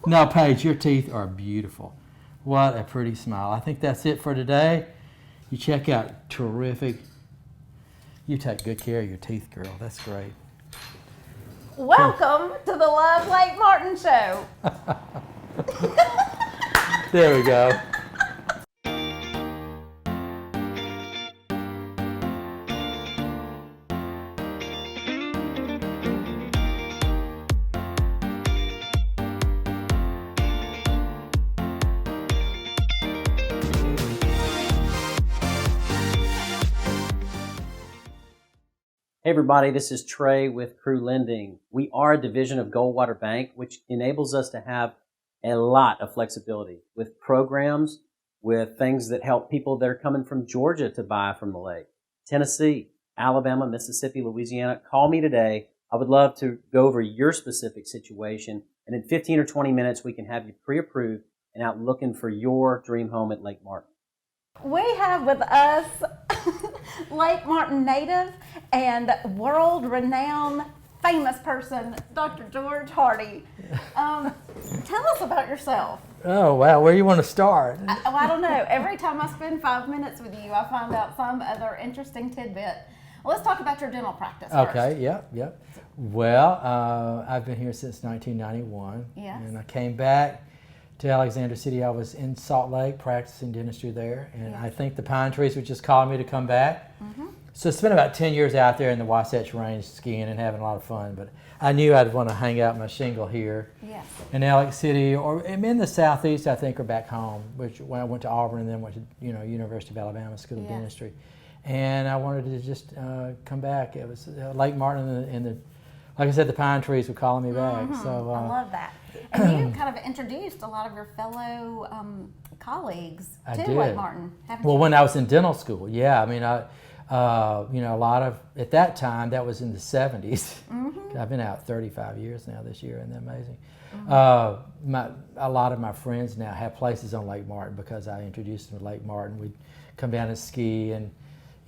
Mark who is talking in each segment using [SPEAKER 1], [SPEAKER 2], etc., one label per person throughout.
[SPEAKER 1] No, Paige, your teeth are beautiful. What a pretty smile. I think that's it for today. You check out terrific. You take good care of your teeth, girl. That's great.
[SPEAKER 2] Welcome to the Love Lake Martin Show.
[SPEAKER 1] There we go.
[SPEAKER 3] Hey everybody, this is Trey with Crew Lending. We are a division of Goldwater Bank, which enables us to have a lot of flexibility with programs, with things that help people that are coming from Georgia to buy from the lake, Tennessee, Alabama, Mississippi, Louisiana. Call me today. I would love to go over your specific situation, and in 15 or 20 minutes, we can have you pre-approved and out looking for your dream home at Lake Martin.
[SPEAKER 2] We have with us Lake Martin native and world-renowned famous person, Dr. George Hardy. Tell us about yourself.
[SPEAKER 1] Oh, wow. Where do you want to start?
[SPEAKER 2] I don't know. Every time I spend 5 minutes with you, I find out some other interesting tidbit. Well, let's talk about your dental practice first.
[SPEAKER 1] Okay, yep. Well, I've been here since 1991.
[SPEAKER 2] Yes.
[SPEAKER 1] And I came back to Alexander City. I was in Salt Lake practicing dentistry there, and I think the pine trees were just calling me to come back. Mm-hmm. So I spent about 10 years out there in the Wasatch Range skiing and having a lot of fun, but I knew I'd want to hang out my shingle here
[SPEAKER 2] Yes.
[SPEAKER 1] in Alex City, or in the southeast, I think, or back home, which when I went to Auburn and then went to University of Alabama School of Dentistry. And I wanted to just come back. It was Lake Martin and the like I said, the pine trees were calling me back.
[SPEAKER 2] Mm-hmm.
[SPEAKER 1] So
[SPEAKER 2] I love that. And you kind of introduced a lot of your fellow colleagues to Lake Martin, haven't you?
[SPEAKER 1] Well, when I was in dental school, yeah. I mean, a lot of, at that time, that was in the 70s. Mm-hmm. I've been out 35 years now this year, isn't that amazing? Mm-hmm. A lot of my friends now have places on Lake Martin because I introduced them to Lake Martin. We'd come down and ski, and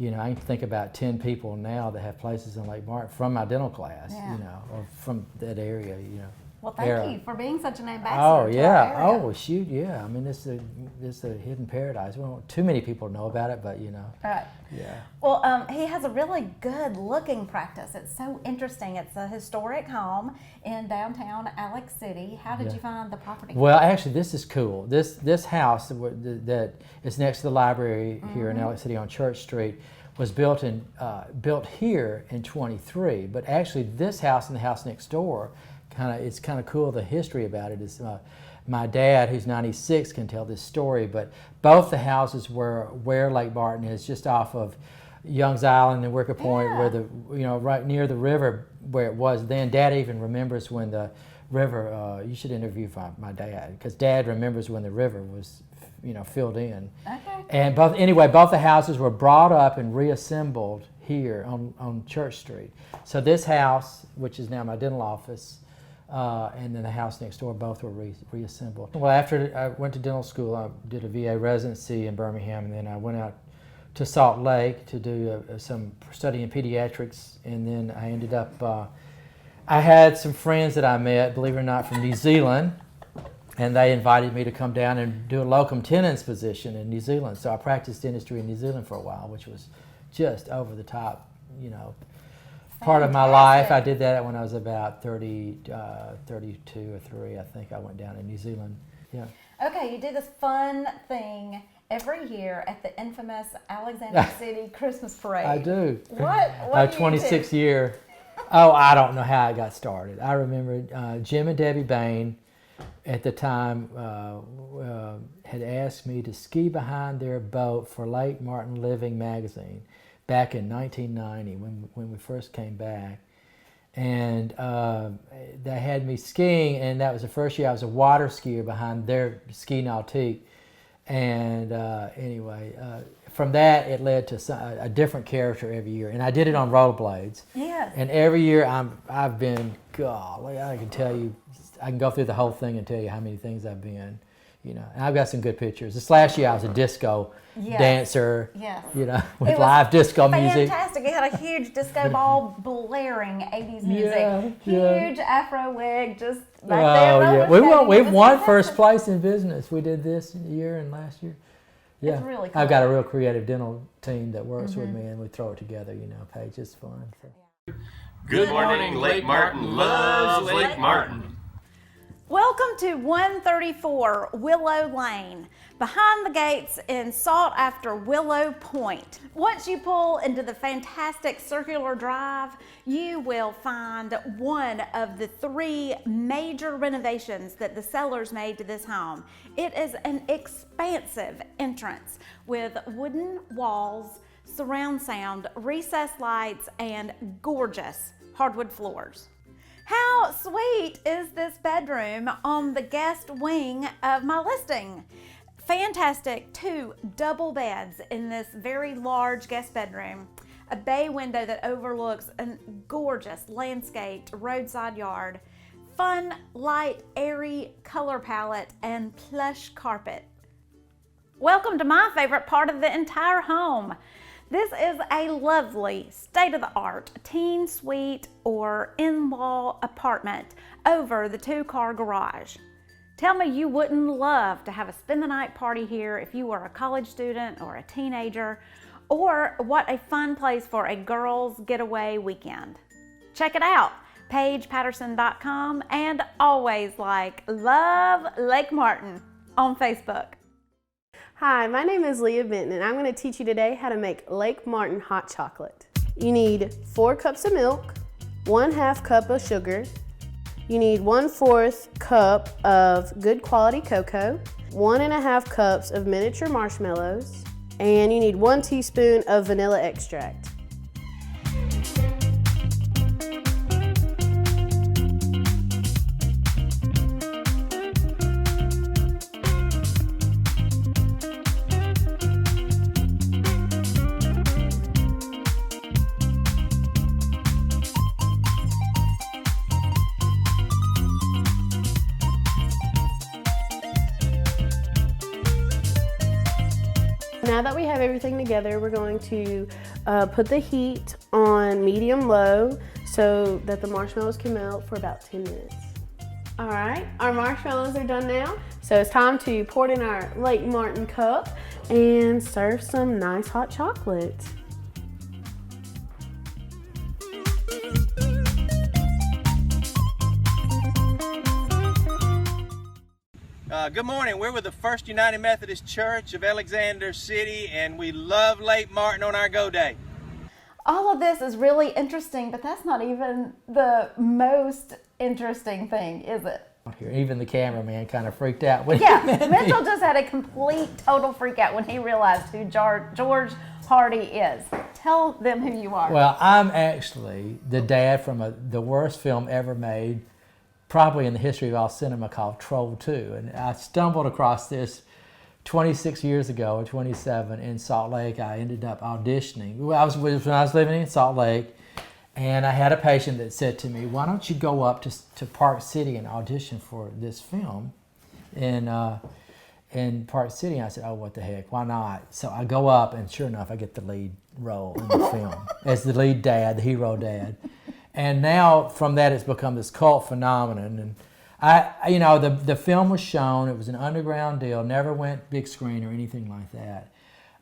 [SPEAKER 1] I can think about 10 people now that have places in Lake Martin from my dental class, or from that area,
[SPEAKER 2] Well, thank you for being such an ambassador.
[SPEAKER 1] Oh, yeah.
[SPEAKER 2] To our area.
[SPEAKER 1] Oh, shoot, yeah. I mean, it's a hidden paradise. Well, too many people know about it, but
[SPEAKER 2] Right.
[SPEAKER 1] Yeah.
[SPEAKER 2] Well, he has a really good looking practice. It's so interesting. It's a historic home in downtown Alex City. How did you find the property?
[SPEAKER 1] Well, actually, this is cool. This house that is next to the library here in Alex City on Church Street was built here in 23. But actually, this house and the house next door, it's kind of cool. The history about it is my dad, who's 96, can tell this story. But both the houses where Lake Martin is, just off of Young's Island and Wicker Point, where right near the river where it was then. Dad even remembers when the river. You should interview my dad, because Dad remembers when the river was filled in.
[SPEAKER 2] Okay.
[SPEAKER 1] And both the houses were brought up and reassembled here on Church Street. So this house, which is now my dental office, and then the house next door, both were reassembled. Well, after I went to dental school, I did a VA residency in Birmingham, and then I went out to Salt Lake to do some study in pediatrics, and then I ended up, I had some friends that I met, believe it or not, from New Zealand, and they invited me to come down and do a locum tenens position in New Zealand. So I practiced dentistry in New Zealand for a while, which was just over the top, part of my life. I did that when I was about 32 or 3, I think. I went down in New Zealand. Yeah.
[SPEAKER 2] Okay, you do this fun thing every year at the infamous Alexander City Christmas Parade.
[SPEAKER 1] I do.
[SPEAKER 2] What do you
[SPEAKER 1] 26th
[SPEAKER 2] do?
[SPEAKER 1] year. Oh, I don't know how it got started. I remember Jim and Debbie Bain at the time had asked me to ski behind their boat for Lake Martin Living magazine back in 1990 when we first came back. And they had me skiing, and that was the first year I was a water skier behind their ski nautique. And anyway, from that it led to a different character every year, and I did it on rollerblades.
[SPEAKER 2] Yes.
[SPEAKER 1] And every year I've been, golly, I can go through the whole thing and tell you how many things I've been. You know, and I've got some good pictures. This last year I was a disco
[SPEAKER 2] Yes.
[SPEAKER 1] dancer,
[SPEAKER 2] Yes.
[SPEAKER 1] you know,
[SPEAKER 2] It
[SPEAKER 1] with
[SPEAKER 2] was
[SPEAKER 1] live disco music.
[SPEAKER 2] Fantastic. It had a huge disco ball blaring 80s music.
[SPEAKER 1] Yeah, yeah.
[SPEAKER 2] Huge afro wig just back
[SPEAKER 1] Oh
[SPEAKER 2] there.
[SPEAKER 1] yeah,
[SPEAKER 2] roller
[SPEAKER 1] we
[SPEAKER 2] skating.
[SPEAKER 1] won.
[SPEAKER 2] It
[SPEAKER 1] We've
[SPEAKER 2] was
[SPEAKER 1] won
[SPEAKER 2] fantastic.
[SPEAKER 1] first place in business. We did this year and last year. Yeah,
[SPEAKER 2] It's really
[SPEAKER 1] I've got
[SPEAKER 2] cool.
[SPEAKER 1] a real creative dental team that works with me, and we throw it together. You know, Paige, it's fun. So.
[SPEAKER 4] Good morning, Lake Martin loves Lake Martin.
[SPEAKER 2] Welcome to 134 Willow Lane, behind the gates in sought after Willow Point. Once you pull into the fantastic circular drive, you will find one of the 3 major renovations that the sellers made to this home. It is an expansive entrance with wooden walls, surround sound, recessed lights, and gorgeous hardwood floors. How sweet is this bedroom on the guest wing of my listing? Fantastic 2 double beds in this very large guest bedroom, a bay window that overlooks a gorgeous landscaped roadside yard, fun, light, airy color palette, and plush carpet. Welcome to my favorite part of the entire home. This is a lovely, state-of-the-art teen suite or in-law apartment over the 2-car garage. Tell me you wouldn't love to have a spend-the-night party here if you were a college student or a teenager, or what a fun place for a girls' getaway weekend. Check it out, PaigePatterson.com, and always Love Lake Martin on Facebook.
[SPEAKER 5] Hi, my name is Leah Benton, and I'm going to teach you today how to make Lake Martin hot chocolate. You need 4 cups of milk, 1/2 cup of sugar. You need 1/4 cup of good quality cocoa, 1.5 cups of miniature marshmallows, and you need 1 teaspoon of vanilla extract. Now that we have everything together, we're going to put the heat on medium-low so that the marshmallows can melt for about 10 minutes. All right, our marshmallows are done now, so it's time to pour it in our Lake Martin cup and serve some nice hot chocolate.
[SPEAKER 4] Good morning. We're with the First United Methodist Church of Alexander City, and we love Lake Martin on our go day.
[SPEAKER 2] All of this is really interesting, but that's not even the most interesting thing, is it?
[SPEAKER 1] Here, even the cameraman kind of freaked out when
[SPEAKER 2] Yeah,
[SPEAKER 1] he met me.
[SPEAKER 2] Mitchell just had a complete, total freak out when he realized who George Hardy is. Tell them who you are.
[SPEAKER 1] Well, I'm actually the dad from the worst film ever made, probably in the history of all cinema, called Troll 2. And I stumbled across this 26 years ago, or 27, in Salt Lake. I ended up auditioning. When I was living in Salt Lake, and I had a patient that said to me, "Why don't you go up to Park City and audition for this film in Park City?" And I said, "Oh, what the heck, why not?" So I go up, and sure enough, I get the lead role in the film as the lead dad, the hero dad. And now from that, it's become this cult phenomenon. And the film was shown. It was an underground deal, never went big screen or anything like that.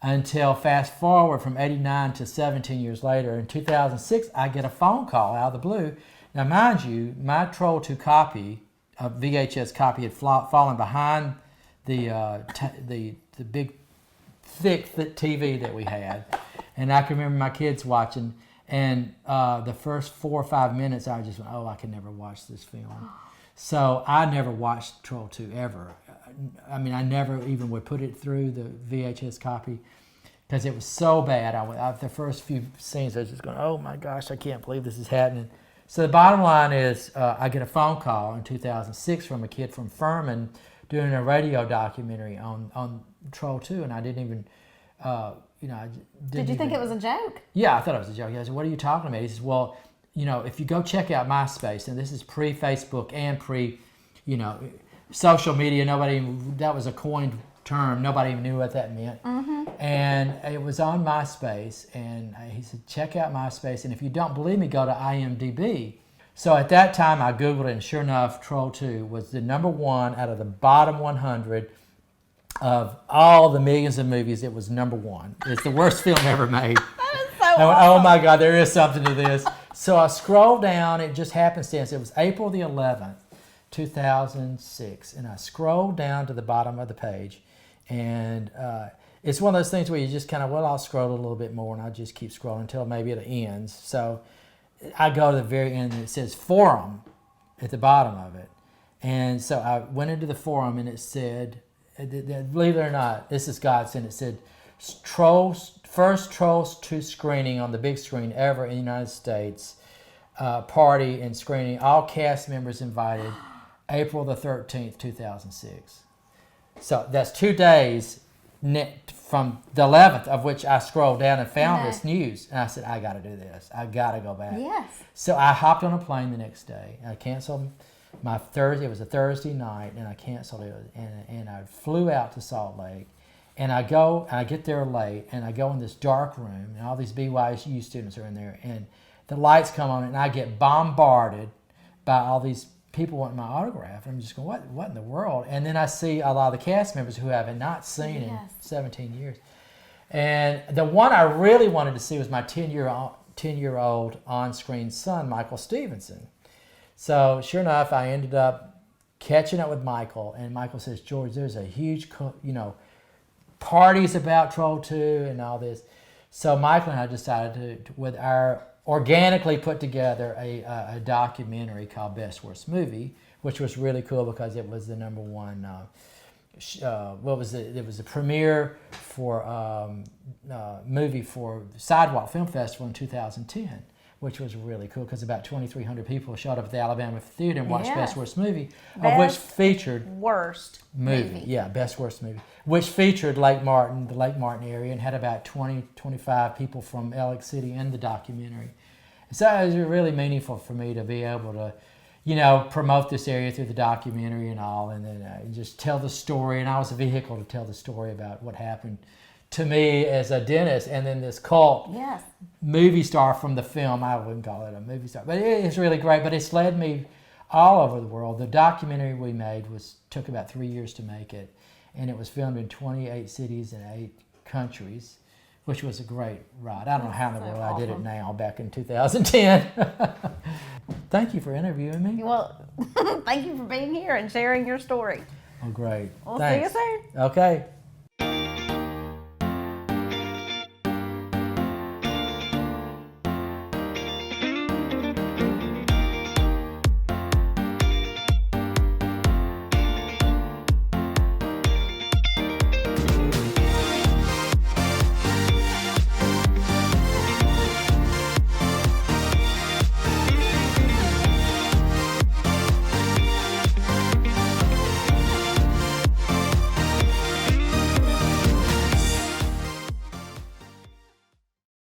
[SPEAKER 1] Until fast forward from 89 to 17 years later, in 2006, I get a phone call out of the blue. Now, mind you, my Troll 2 copy, a VHS copy, had fallen behind the big, thick TV that we had. And I can remember my kids watching. And the first 4 or 5 minutes, I just went, "Oh, I can never watch this film." So I never watched Troll 2 ever. I mean, I never even would put it through the VHS copy because it was so bad. The first few scenes, I was just going, "Oh my gosh, I can't believe this is happening." So the bottom line is, I get a phone call in 2006 from a kid from Furman doing a radio documentary on Troll 2, and I didn't even,
[SPEAKER 2] Did you think it was a joke?
[SPEAKER 1] Yeah, I thought it was a joke. I said, "What are you talking about?" He says, "Well, if you go check out MySpace," and this is pre-Facebook and social media. That was a coined term. Nobody even knew what that meant. And it was on MySpace, and he said, check out MySpace, and if you don't believe me, go to IMDb. So at that time, I Googled it, and sure enough, Troll 2 was the number one out of the bottom 100 of all the millions of movies. It was number one. It's the worst film ever made.
[SPEAKER 2] That is so
[SPEAKER 1] I went,
[SPEAKER 2] awesome.
[SPEAKER 1] oh my God, there is something to this. So I scrolled down, it just happenstance. It was April the 11th, 2006. And I scrolled down to the bottom of the page. And it's one of those things where you just kind of, well, I'll scroll a little bit more and I'll just keep scrolling until maybe it ends. So I go to the very end and it says forum at the bottom of it. And so I went into the forum and it said, believe it or not, this is godsend. It said, first Trolls 2 screening on the big screen ever in the United States. Party and screening, all cast members invited, April the 13th, 2006. So that's 2 days from the 11th, of which I scrolled down and found this news. And I said, I got to do this. I got to go back.
[SPEAKER 2] Yes.
[SPEAKER 1] So I hopped on a plane the next day. I canceled my Thursday. It was a Thursday night, and I canceled it. And I flew out to Salt Lake. And I get there late, and I go in this dark room, and all these BYU students are in there. And the lights come on, and I get bombarded by all these people wanting my autograph. I'm just going, what in the world? And then I see a lot of the cast members who I have not seen in 17 years. And the one I really wanted to see was my 10-year-old on-screen son, Michael Stevenson. So sure enough, I ended up catching up with Michael, and Michael says, George, there's a huge, parties about Troll 2 and all this. So Michael and I decided to with our organically put together a documentary called Best Worst Movie, which was really cool because it was the number one. It was a premiere for movie for Sidewalk Film Festival in 2010, which was really cool because about 2,300 people showed up at the Alabama Theater and watched Best Worst Movie, of which featured
[SPEAKER 2] Worst movie.
[SPEAKER 1] Yeah, Best Worst Movie, which featured Lake Martin, the Lake Martin area, and had about 25 people from Alex City in the documentary. So it was really meaningful for me to be able to, promote this area through the documentary and all, and then just tell the story. And I was a vehicle to tell the story about what happened to me as a dentist, and then this cult movie star from the film. I wouldn't call it a movie star, but it's really great. But it's led me all over the world. The documentary we made took about 3 years to make it, and it was filmed in 28 cities and 8 countries, which was a great ride. I don't know how in the world I did it now, back in 2010. Thank you for interviewing me.
[SPEAKER 2] Well, thank you for being here and sharing your story.
[SPEAKER 1] Oh, great.
[SPEAKER 2] We'll
[SPEAKER 1] Thanks.
[SPEAKER 2] see you soon.
[SPEAKER 1] Okay.